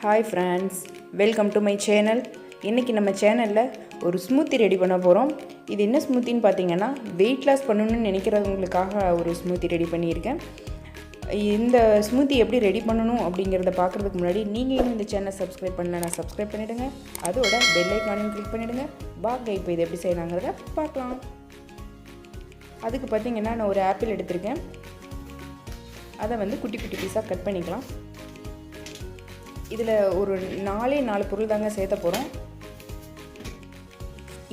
Hi friends, welcome to my channel. இன்னைக்கு நம்ம சேனல்ல ஒரு ஸ்மூத்தி ரெடி பண்ண போறோம். இது என்ன ஸ்மூத்தின்னு பாத்தீங்கன்னா weight loss பண்ணனும்னு நினைக்கிறவங்களுக்காக ஒரு ஸ்மூத்தி ரெடி பண்ணியிருக்கேன். இந்த ஸ்மூத்தி எப்படி ரெடி பண்ணனும் அப்படிங்கறத பார்க்கிறதுக்கு முன்னாடி நீங்க இன்னும் இந்த சேனலை சப்ஸ்கிரைப் பண்ணலனா சப்ஸ்கிரைப் பண்ணிடுங்க. அதோட பெல் ஐகானையும் கிளிக் பண்ணிடுங்க. வாங்க இப்போ இத எப்படி செய்யலாம்ங்கறத பார்க்கலாம். அதுக்கு பாத்தீங்கன்னா நான் ஒரு ஆப்பிள் எடுத்துர்க்கேன். அதை வந்து குட்டி குட்டி பீஸா கட் பண்ணிக்கலாம். இதில் ஒரு 4 பொருள் தாங்க சேர்த்த போகிறோம்.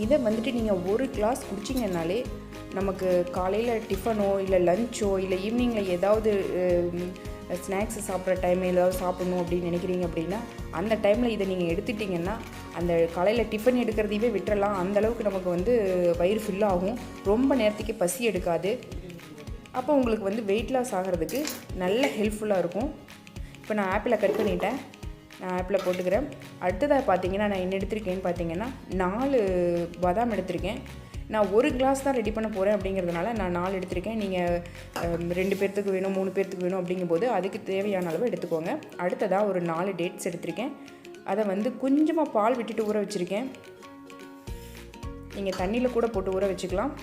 இதை வந்துட்டு நீங்கள் ஒரு கிளாஸ் குடிச்சிங்கனாலே நமக்கு காலையில் டிஃபனோ இல்லை லஞ்சோ இல்லை ஈவினிங்கில் ஏதாவது ஸ்நாக்ஸ் சாப்பிட்ற டைம் ஏதாவது சாப்பிடணும் அப்படின்னு நினைக்கிறீங்க அப்படின்னா அந்த டைமில் இதை நீங்கள் எடுத்துட்டிங்கன்னா அந்த காலையில் டிஃபன் எடுக்கிறதையே விட்டுறலாம். அந்தளவுக்கு நமக்கு வந்து வயிறு ஃபில் ஆகும், ரொம்ப நேரத்துக்கு பசி எடுக்காது. அப்போ உங்களுக்கு வந்து வெயிட் லாஸ் ஆகிறதுக்கு நல்ல ஹெல்ப்ஃபுல்லாக இருக்கும். இப்போ நான் ஆப்பிளை கட் பண்ணிட்டேன். நான் ஆப்பிளை போட்டுக்கிறேன். அடுத்ததாக பார்த்தீங்கன்னா நான் என்ன எடுத்திருக்கேன்னு பார்த்தீங்கன்னா 4 பாதாம் எடுத்திருக்கேன். நான் ஒரு கிளாஸ் தான் ரெடி பண்ண போகிறேன் அப்படிங்கிறதுனால நான் 4 எடுத்திருக்கேன். நீங்கள் 2 பேர்த்துக்கு வேணும் 3 பேர்த்துக்கு வேணும் அப்படிங்கும்போது அதுக்கு தேவையான அளவு எடுத்துக்கோங்க. அடுத்ததாக ஒரு 4 டேட்ஸ் எடுத்திருக்கேன். அதை வந்து கொஞ்சமாக பால் விட்டுட்டு ஊற வச்சுருக்கேன். நீங்கள் தண்ணியில் கூட போட்டு ஊற வச்சுக்கலாம்.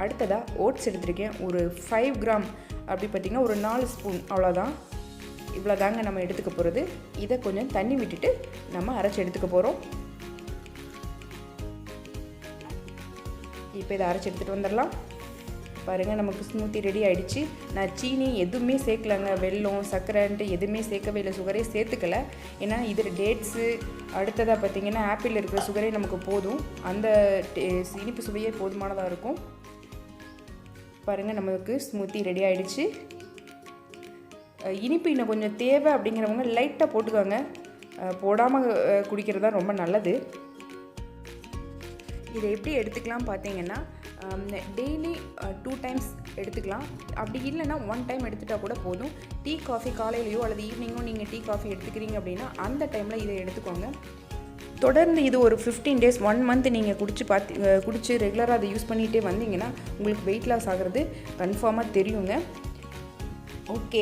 அடுத்ததாக ஓட்ஸ் எடுத்திருக்கேன். ஒரு 5 கிராம் அப்படி பார்த்திங்கன்னா ஒரு 4 ஸ்பூன் அவ்வளோதான். இவ்வளோ தாங்க நம்ம எடுத்துக்க போகிறது. இதை கொஞ்சம் தண்ணி விட்டுட்டு நம்ம அரைச்சி எடுத்துக்க போகிறோம். இப்போ இதை அரைச்சி எடுத்துகிட்டு வந்துடலாம். பாருங்கள், நமக்கு ஸ்மூத்தி ரெடி ஆகிடுச்சு. நான் சீனி எதுவுமே சேர்க்கலைங்க, வெல்லம் சர்க்கரைன்ட்டு எதுவுமே சேர்க்கவே இல்லை, சுகரே சேர்த்துக்கலை. ஏன்னா இதில் டேட்ஸு அடுத்ததாக பார்த்திங்கன்னா ஆப்பிளில் இருக்கிற சுகரே நமக்கு போதும். அந்த இனிப்பு சுவையே போதுமானதாக இருக்கும். பாருங்கள், நமக்கு ஸ்மூத்தி ரெடி ஆகிடுச்சு. இனிப்பு இன்னும் கொஞ்சம் தேவை அப்படிங்கிறவங்க லைட்டாக போட்டுக்கோங்க, போடாமல் குடிக்கிறது தான் ரொம்ப நல்லது. இதை எப்படி எடுத்துக்கலாம் பார்த்தீங்கன்னா டெய்லி 2 டைம்ஸ் எடுத்துக்கலாம். அப்படி இல்லைன்னா 1 டைம் எடுத்துட்டால் கூட போதும். டீ காஃபி காலையிலையோ அல்லது ஈவினிங்கோ நீங்கள் டீ காஃபி எடுத்துக்கிறீங்க அப்படின்னா அந்த டைமில் இதை எடுத்துக்கோங்க. தொடர்ந்து இது ஒரு 15 டேஸ் 1 மந்த் நீங்கள் குடிச்சு ரெகுலராக அதை யூஸ் பண்ணிகிட்டே வந்தீங்கன்னா உங்களுக்கு வெயிட் லாஸ் ஆகிறது கன்ஃபார்மாக தெரியுங்க. ஓகே,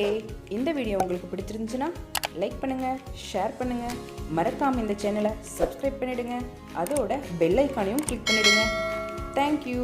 இந்த வீடியோ உங்களுக்கு பிடிச்சிருந்துச்சுன்னா லைக் பண்ணுங்கள், ஷேர் பண்ணுங்கள், மறக்காமல் இந்த சேனலை சப்ஸ்கிரைப் பண்ணிவிடுங்க. அதோட பெல் ஐக்கானையும் கிளிக் பண்ணிவிடுங்க. தேங்க்யூ.